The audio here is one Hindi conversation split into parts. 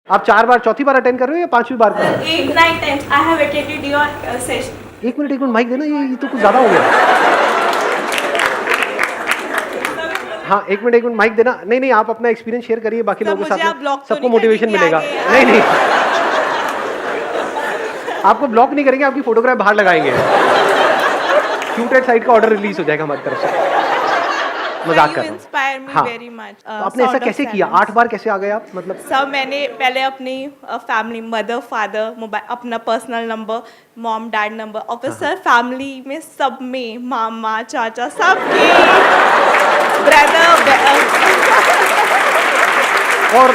आप 4 बार, चौथी बार अटेंड कर रहे हो या 5वीं बार कर रहे हो? 8, 9, 10 I have attended your session. एक मिनट माइक देना, ये तो कुछ ज्यादा हो गया। हाँ, एक मिनट माइक देना। नहीं आप अपना एक्सपीरियंस शेयर करिए बाकी लोगों के साथ में, सबको मोटिवेशन मिलेगा। नहीं आपको ब्लॉक नहीं करेंगे, आपकी फोटोग्राफ बाहर लगाएंगे। शूटेड साइड का ऑर्डर रिलीज हो जाएगा हमारी तरफ से। मजाक कर रहा हूँ। हाँ, तो आपने ऐसा कैसे किया? 8 बार कैसे आ गए आप? मतलब सर मैंने पहले अपनी फैमिली, मदर, फादर, मोबाइल, अपना personal number, mom dad number, और फिर सर फैमिली में सब में मामा चाचा सबके ब्रदर और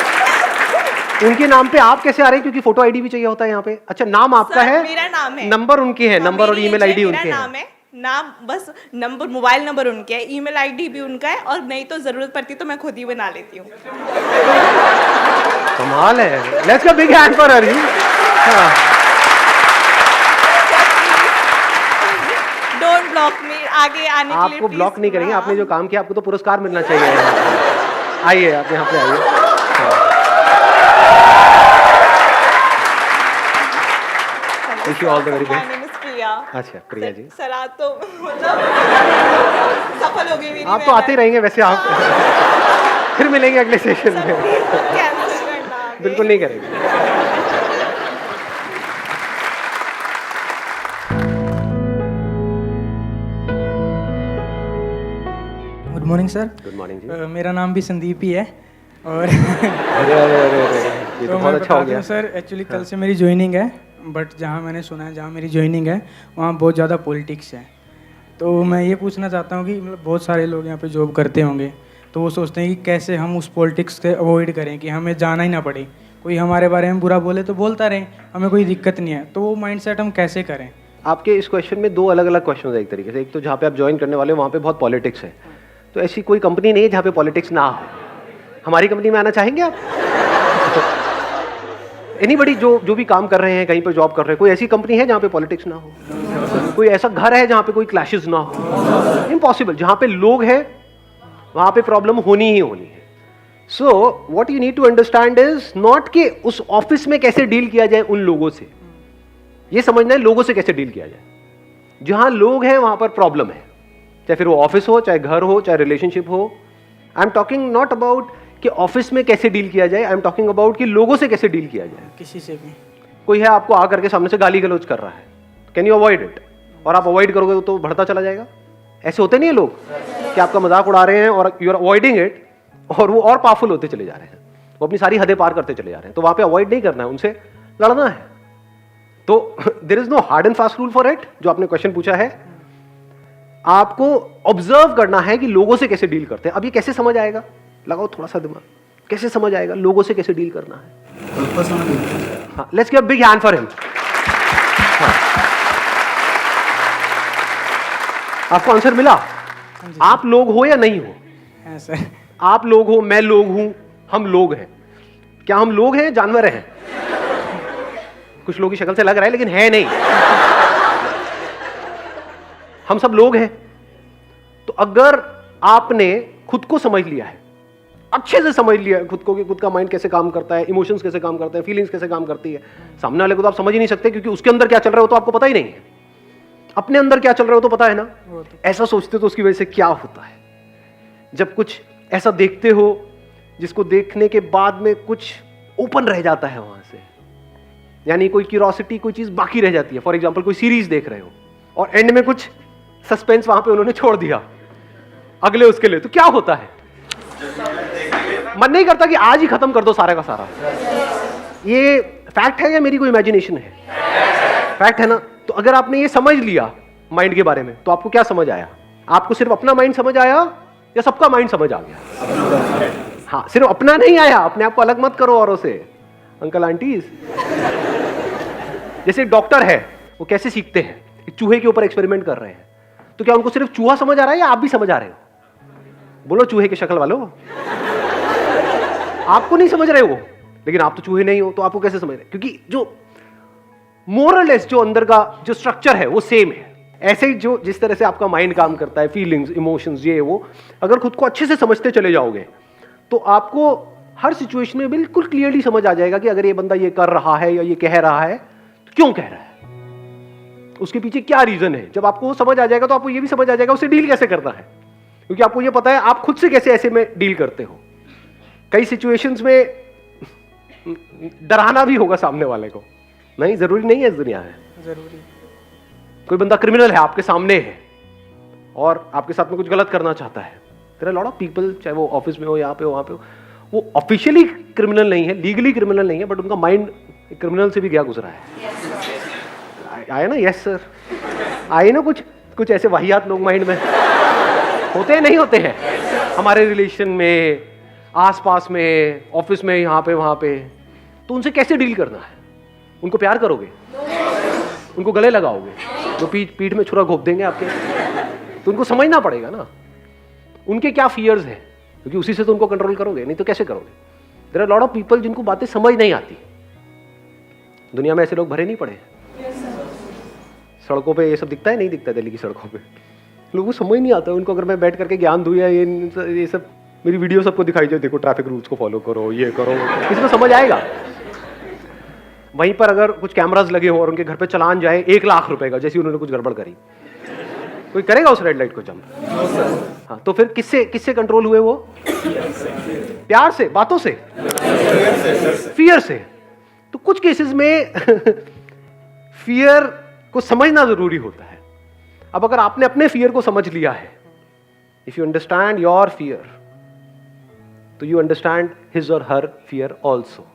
उनके नाम पे आप कैसे आ रहे हैं? क्योंकि फोटो आईडी भी चाहिए होता है यहाँ पे। अच्छा, नाम आपका है, मेरा नाम है, नंबर उनके है, नंबर और ईमेल आईडी उनके है। नाम बस नंबर, मोबाइल नंबर उनके है, ईमेल आईडी भी उनका है, और नहीं तो जरूरत पड़ती तो मैं खुद ही बना लेती हूँ। कमाल है। Let's give big hand for her. Don't block me, आगे आने के लिए आपको ब्लॉक नहीं करेंगे। आपने जो काम किया आपको तो पुरस्कार मिलना चाहिए। आइए, आप यहाँ पे आइए। Wish you all the very best. अच्छा, प्रिया जी। सर आज तो मतलब सफल हो गई मेरी। आप तो आते रहेंगे वैसे। आप फिर मिलेंगे अगले सेशन में। बिल्कुल नहीं करेंगे। Good morning sir. Good morning ji. मेरा नाम भी संदीप ही है और अरे ये तो बहुत अच्छा हो गया सर। एक्चुअली कल से मेरी ज्वाइनिंग है, बट जहाँ मैंने सुना है जहाँ मेरी ज्वाइनिंग है वहाँ बहुत ज़्यादा पॉलिटिक्स है। तो मैं ये पूछना चाहता हूँ कि मतलब बहुत सारे लोग यहाँ पे जॉब करते होंगे तो वो सोचते हैं कि कैसे हम उस पॉलिटिक्स से अवॉइड करें कि हमें जाना ही ना पड़े, कोई हमारे बारे में बुरा बोले तो बोलता रहे, हमें कोई दिक्कत नहीं है। तो वो माइंडसेट हम कैसे करें? आपके इस क्वेश्चन में 2 अलग अलग क्वेश्चन है एक तरीके से। एक तो जहाँ पे आप ज्वाइन करने वाले हो वहाँ पे बहुत पॉलिटिक्स है, तो ऐसी कोई कंपनी नहीं है जहाँ पे पॉलिटिक्स ना हो। हमारी कंपनी में आना चाहेंगे आप? एनीबडी जो भी काम कर रहे हैं, कहीं पर जॉब कर रहे हैं, कोई ऐसी कंपनी है जहाँ पे पॉलिटिक्स ना हो? कोई ऐसा घर है जहाँ पे कोई क्लैशेस ना हो? इम्पॉसिबल। जहाँ पे लोग हैं वहाँ पे प्रॉब्लम होनी ही होनी है। So what you need to understand is not कि उस ऑफिस में कैसे डील किया जाए उन लोगों से, ये समझना है लोगों से कैसे डील किया जाए। जहाँ लोग हैं वहाँ पर प्रॉब्लम है, चाहे फिर वो ऑफिस हो, चाहे घर हो, चाहे रिलेशनशिप हो। I am talking not about कि ऑफिस में कैसे डील किया जाए, आई एम टॉकिंग अबाउट कि लोगों से कैसे डील किया जाए। किसी से भी कोई है आपको आकर के सामने से गाली गलौज कर रहा है, कैन यू अवॉइड इट? और आप अवॉइड करोगे तो बढ़ता चला जाएगा। ऐसे होते नहीं है लोग कि आपका मजाक उड़ा रहे हैं और यू आर अवॉइडिंग इट, और वो और पावरफुल होते चले जा रहे हैं, वो अपनी सारी हदें पार करते चले जा रहे हैं। तो वहां पे अवॉइड नहीं करना है, उनसे लड़ना है। तो there is no hard and fast rule for it. जो आपने क्वेश्चन पूछा है, आपको ऑब्जर्व करना है कि लोगों से कैसे डील करते हैं। अब ये कैसे समझ आएगा? लगाओ थोड़ा सा दिमाग, कैसे समझ आएगा लोगों से कैसे डील करना है? हाँ, let's give a big hand for him. आपको आंसर मिला? आप लोग हो या नहीं हो? है सर। आप लोग हो, मैं लोग हूं, हम लोग हैं। क्या हम लोग हैं, जानवर हैं? कुछ लोगों की शक्ल से लग रहा है लेकिन है नहीं। हम सब लोग हैं। तो अगर आपने खुद को समझ लिया है, अच्छे से समझ लिया है खुद को कि खुद का माइंड कैसे काम करता है, इमोशंस कैसे काम करते हैं, फीलिंग्स कैसे काम करती है, सामने वाले को तो आप समझ ही नहीं सकते क्योंकि उसके अंदर क्या चल रहा है वो तो आपको पता ही नहीं है। अपने अंदर क्या चल रहा है वो तो पता है ना। ऐसा सोचते तो उसकी वजह से क्या होता है, जब कुछ ऐसा देखते हो जिसको देखने के बाद में कुछ ओपन रह जाता है वहां से, यानी कोई क्यूरोसिटी, कोई चीज बाकी रह जाती है। फॉर एग्जाम्पल कोई सीरीज देख रहे हो और एंड में कुछ सस्पेंस वहां पे उन्होंने छोड़ दिया अगले उसके लिए, तो क्या होता है? मन नहीं करता कि आज ही खत्म कर दो सारा का सारा। ये फैक्ट है या मेरी कोई इमेजिनेशन है? फैक्ट है ना। तो अगर आपने ये समझ लिया माइंड के बारे में, तो आपको क्या समझ आया? आपको सिर्फ अपना माइंड समझ आया या सबका माइंड समझ आ गया? हाँ, सिर्फ अपना नहीं आया। अपने आप को अलग मत करो औरों से। अंकल आंटीज, जैसे डॉक्टर है, वो कैसे सीखते हैं? एक चूहे के ऊपर एक्सपेरिमेंट कर रहे हैं, तो क्या उनको सिर्फ चूहा समझ आ रहा है या आप भी समझ आ रहे हो? बोलो चूहे की शक्ल वालों। आपको नहीं समझ रहे हो, लेकिन आप तो चूहे नहीं हो, तो आपको कैसे समझ रहे? क्योंकि जो मोरलेस जो अंदर का जो स्ट्रक्चर है वो सेम है। ऐसे ही जो जिस तरह से आपका माइंड काम करता है, फीलिंग्स, इमोशंस, ये वो, अगर खुद को अच्छे से समझते चले जाओगे तो आपको हर सिचुएशन में बिल्कुल क्लियरली समझ आ जाएगा कि अगर ये बंदा ये कर रहा है या ये कह रहा है तो क्यों कह रहा है, उसके पीछे क्या रीजन है। जब आपको वो समझ आ जाएगा तो आपको ये भी समझ आ जाएगा उसे डील कैसे करना है, क्योंकि आपको ये पता है आप खुद से कैसे ऐसे में डील करते हो। कई सिचुएशंस में डराना भी होगा सामने वाले को, नहीं जरूरी नहीं है इस दुनिया में। ज़रूरी। कोई बंदा क्रिमिनल है आपके सामने है और आपके साथ में कुछ गलत करना चाहता है, there are lot of people, चाहे वो ऑफिस में हो, यहाँ पे हो, वहाँ पे हो, वो ऑफिशियली क्रिमिनल नहीं है, लीगली क्रिमिनल नहीं है, बट उनका माइंड क्रिमिनल से भी गया गुजरा है। आया ना, यस सर, आए ना कुछ ऐसे वाहियात लोग माइंड में होते हैं, नहीं होते हैं हमारे रिलेशन में, आसपास में, ऑफिस में, यहाँ पे वहाँ पे। तो उनसे कैसे डील करना है? उनको प्यार करोगे, उनको गले लगाओगे, तो पीठ में छुरा घोप देंगे आपके, तो उनको समझना पड़ेगा ना उनके क्या फियर्स हैं, क्योंकि उसी से तो उनको कंट्रोल करोगे, नहीं तो कैसे करोगे। There are lot of people जिनको बातें समझ नहीं आती। दुनिया में ऐसे लोग भरे नहीं पड़े। सड़कों पे ये सब दिखता है, नहीं दिखता दिल्ली की सड़कों पे, लोगों को समझ नहीं आता उनको। अगर मैं बैठ करके ज्ञान दूँ या ये सब मेरी वीडियो सबको दिखाई जाए, देखो ट्रैफिक रूल्स को फॉलो करो, ये करो, किसी को समझ आएगा? वहीं पर अगर कुछ कैमरास लगे हो और उनके घर पे चलान जाए 1 लाख रुपए का, जैसे उन्होंने कुछ गड़बड़ करी, कोई करेगा उस रेड लाइट को जंप? हाँ, तो फिर किससे कंट्रोल हुए वो? प्यार से, बातों से, फियर से। तो कुछ केसेस में फियर को समझना जरूरी होता है। अब अगर आपने अपने फियर को समझ लिया है, if you understand your fear, तो यू अंडरस्टैंड हिज और हर फियर ऑल्सो।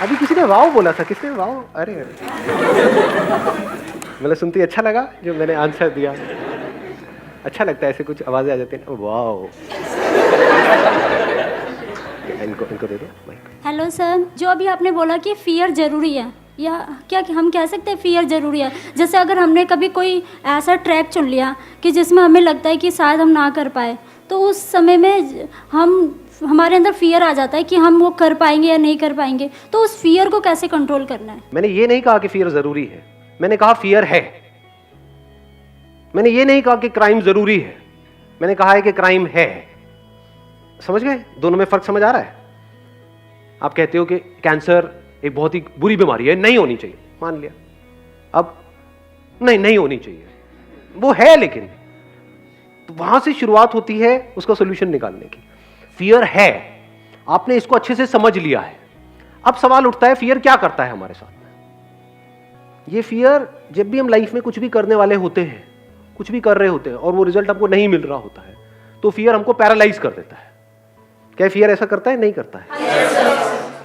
अभी किसी ने वाव बोला था, किसने वाव? अरे मतलब सुनते ही अच्छा लगा जो मैंने आंसर दिया। अच्छा लगता है ऐसे कुछ आवाजें आ जाती हैं, वाव। इनको दे दो माइक। हेलो सर, जो अभी आपने बोला कि फियर ज़रूरी है, या क्या हम कह सकते हैं फियर ज़रूरी है? जैसे अगर हमने कभी कोई ऐसा ट्रैक चुन लिया कि जिसमें हमें लगता है कि शायद हम ना कर पाए, तो उस समय में हमारे अंदर फियर आ जाता है कि हम वो कर पाएंगे या नहीं कर पाएंगे। तो उस फियर को कैसे कंट्रोल करना है? मैंने ये नहीं कहा कि फियर जरूरी है, मैंने कहा फियर है। मैंने ये नहीं कहा कि क्राइम जरूरी है, मैंने कहा है कि क्राइम है। समझ गए? दोनों में फर्क समझ आ रहा है? आप कहते हो कि कैंसर एक बहुत ही बुरी बीमारी है, नहीं होनी चाहिए, मान लिया। अब नहीं होनी चाहिए, वो है, लेकिन तो वहां से शुरुआत होती है उसका सोल्यूशन निकालने की। फियर है, आपने इसको अच्छे से समझ लिया है। अब सवाल उठता है फियर क्या करता है हमारे साथ में। ये फियर, जब भी हम लाइफ में कुछ भी करने वाले होते हैं, कुछ भी कर रहे होते हैं और वो रिजल्ट हमको नहीं मिल रहा होता है, तो फियर हमको पैरालाइज कर देता है। क्या फियर ऐसा करता है? नहीं करता है।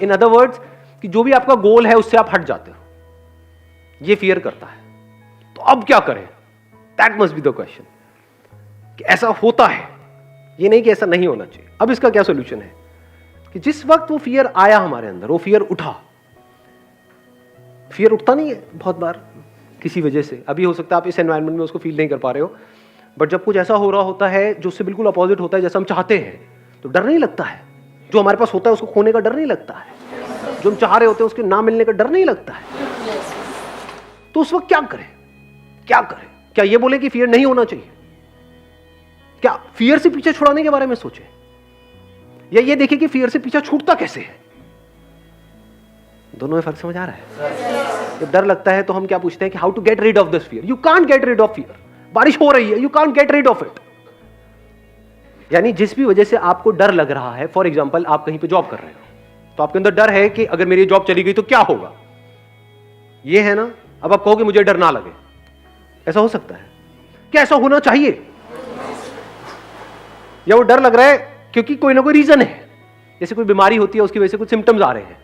इन अदर वर्ड्स, कि जो भी आपका गोल है उससे आप हट जाते हो, ये फियर करता है। तो अब क्या करें? That must be the question, कि ऐसा होता है, ये नहीं कि ऐसा नहीं होना चाहिए। अब इसका क्या सोल्यूशन है? कि जिस वक्त वो फियर आया हमारे अंदर, वो फियर उठा। फियर उठता नहीं है बहुत बार किसी वजह से। अभी हो सकता है आप इस एनवायरनमेंट में उसको फील नहीं कर पा रहे हो, बट जब कुछ ऐसा हो रहा होता है जो उससे बिल्कुल अपोजिट होता है जैसा हम चाहते हैं, तो डर नहीं लगता है। जो हमारे पास होता है उसको खोने का डर नहीं लगता है, जो हम चाह रहे होते हैं उसके ना मिलने का डर नहीं लगता है। तो उस वक्त क्या करें? क्या ये बोले कि फियर नहीं होना चाहिए? क्या फियर से पीछे छुड़ाने के बारे में सोचे, या ये देखें कि फियर से पीछा छूटता कैसे है? दोनों में फर्क समझ आ रहा है? जब डर लगता है तो हम क्या पूछते हैं कि how to get rid of this fear. You can't get rid of fear. बारिश हो रही है, you can't get rid of it. यानी जिस भी वजह से आपको डर लग रहा है, फॉर एग्जाम्पल आप कहीं पे जॉब कर रहे हो, तो आपके अंदर डर है कि अगर मेरी जॉब चली गई तो क्या होगा, ये है ना। अब आप कहोगे मुझे डर ना लगे, ऐसा हो सकता है? क्या ऐसा होना चाहिए? या वो डर लग रहा है क्योंकि कोई ना कोई रीजन है, जैसे कोई बीमारी होती है उसकी वजह से कुछ सिम्टम्स आ रहे हैं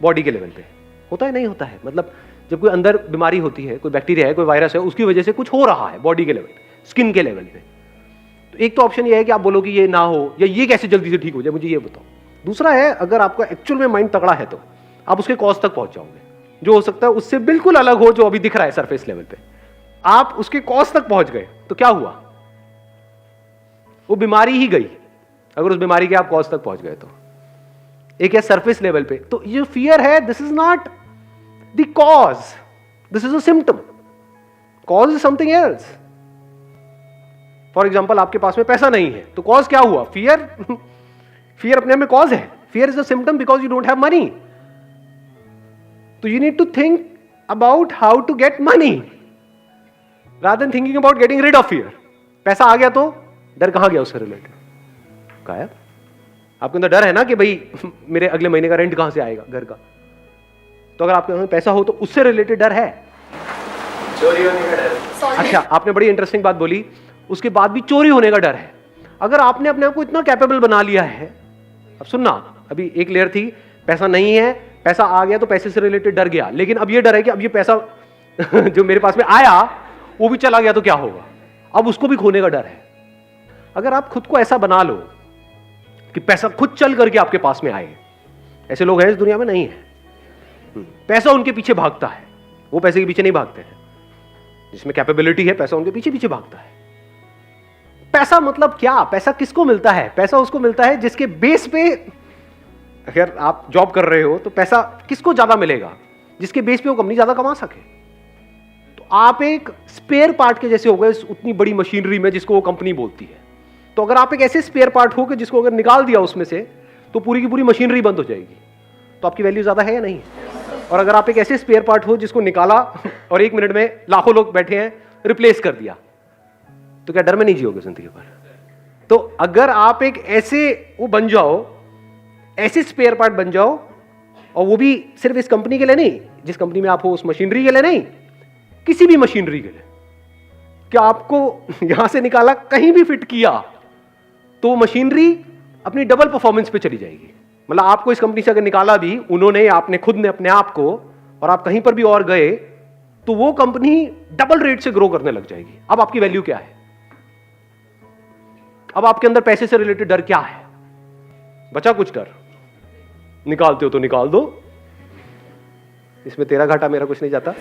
बॉडी के लेवल पे, होता है नहीं होता है? मतलब जब कोई अंदर बीमारी होती है, कोई बैक्टीरिया है, कोई वायरस है, उसकी वजह से कुछ हो रहा है बॉडी के लेवल पे, स्किन के लेवल पे, तो एक तो ऑप्शन ये है कि आप बोलो कि ये ना हो, या ये कैसे जल्दी से ठीक हो जाए, मुझे ये बताओ। दूसरा है, अगर आपका एक्चुअल में माइंड तगड़ा है तो आप उसके कॉज तक पहुंच जाओगे, जो हो सकता है उससे बिल्कुल अलग हो जो अभी दिख रहा है सरफेस लेवल पे। आप उसके कॉज तक पहुंच गए तो क्या हुआ? वो बीमारी ही गई, अगर उस बीमारी के आप कॉज तक पहुंच गए तो। एक है सरफेस लेवल पे, तो ये फियर है, this is not the cause, this is a symptom. Cause is something else. For example आपके पास में पैसा नहीं है, तो कॉज क्या हुआ? फियर। फियर अपने आप में कॉज है। Fear is a symptom because you don't have money. तो you need to think about how to get money rather than thinking about getting rid of fear. पैसा आ गया तो डर कहां गया उससे रिलेटेड? गायब। आपके अंदर डर है ना कि भाई मेरे अगले महीने का रेंट कहां से आएगा घर का। तो अगर आपके अंदर पैसा हो तो उससे रिलेटेड डर है। चोरी होने का डर। अच्छा, आपने बड़ी इंटरेस्टिंग बात बोली, उसके बाद भी चोरी होने का डर है। अगर आपने अपने आप को इतना कैपेबल बना लिया है, अब सुनना, अभी एक लेयर थी पैसा नहीं है, पैसा आ गया तो पैसे से रिलेटेड डर गया, लेकिन अब ये डर है कि अब ये पैसा जो मेरे पास में आया वो भी चला गया तो क्या होगा, अब उसको भी खोने का डर है। अगर आप खुद को ऐसा बना लो कि पैसा खुद चल करके आपके पास में आए, ऐसे लोग हैं इस दुनिया में? नहीं है। पैसा उनके पीछे भागता है, वो पैसे के पीछे नहीं भागते हैं। जिसमें कैपेबिलिटी है पैसा उनके पीछे पीछे भागता है। पैसा मतलब क्या? पैसा किसको मिलता है? पैसा उसको मिलता है जिसके बेस पे, अगर आप जॉब कर रहे हो तो पैसा किसको ज्यादा मिलेगा? जिसके बेस पे वो कंपनी ज्यादा कमा सके। तो आप एक स्पेयर पार्ट के जैसे हो गए उतनी बड़ी मशीनरी में जिसको वो कंपनी बोलती है। तो अगर आप एक ऐसे स्पेयर पार्ट हो कि जिसको अगर निकाल दिया उसमें से तो पूरी की पूरी मशीनरी बंद हो जाएगी, तो आपकी वैल्यू ज्यादा है या नहीं? और अगर आप एक ऐसे स्पेयर पार्ट हो जिसको निकाला और 1 मिनट में लाखों लोग बैठे हैं, रिप्लेस कर दिया, तो क्या डर में नहीं जियोगे जिंदगी भर? तो अगर आप एक ऐसे वो बन जाओ, ऐसे स्पेयर पार्ट बन जाओ, और वो भी सिर्फ इस कंपनी के लिए नहीं, जिस कंपनी में आप हो उस मशीनरी के लिए नहीं, किसी भी मशीनरी के लिए, कि आपको यहां से निकाला कहीं भी फिट किया तो मशीनरी अपनी डबल परफॉर्मेंस पे चली जाएगी। मतलब आपको इस कंपनी से अगर निकाला भी उन्होंने, आपने खुद ने अपने आप को, और आप कहीं पर भी और गए तो वो कंपनी डबल रेट से ग्रो करने लग जाएगी। अब आपकी वैल्यू क्या है? अब आपके अंदर पैसे से रिलेटेड डर क्या है? बचा कुछ डर? निकालते हो तो निकाल दो, इसमें तेरा घाटा मेरा कुछ नहीं जाता।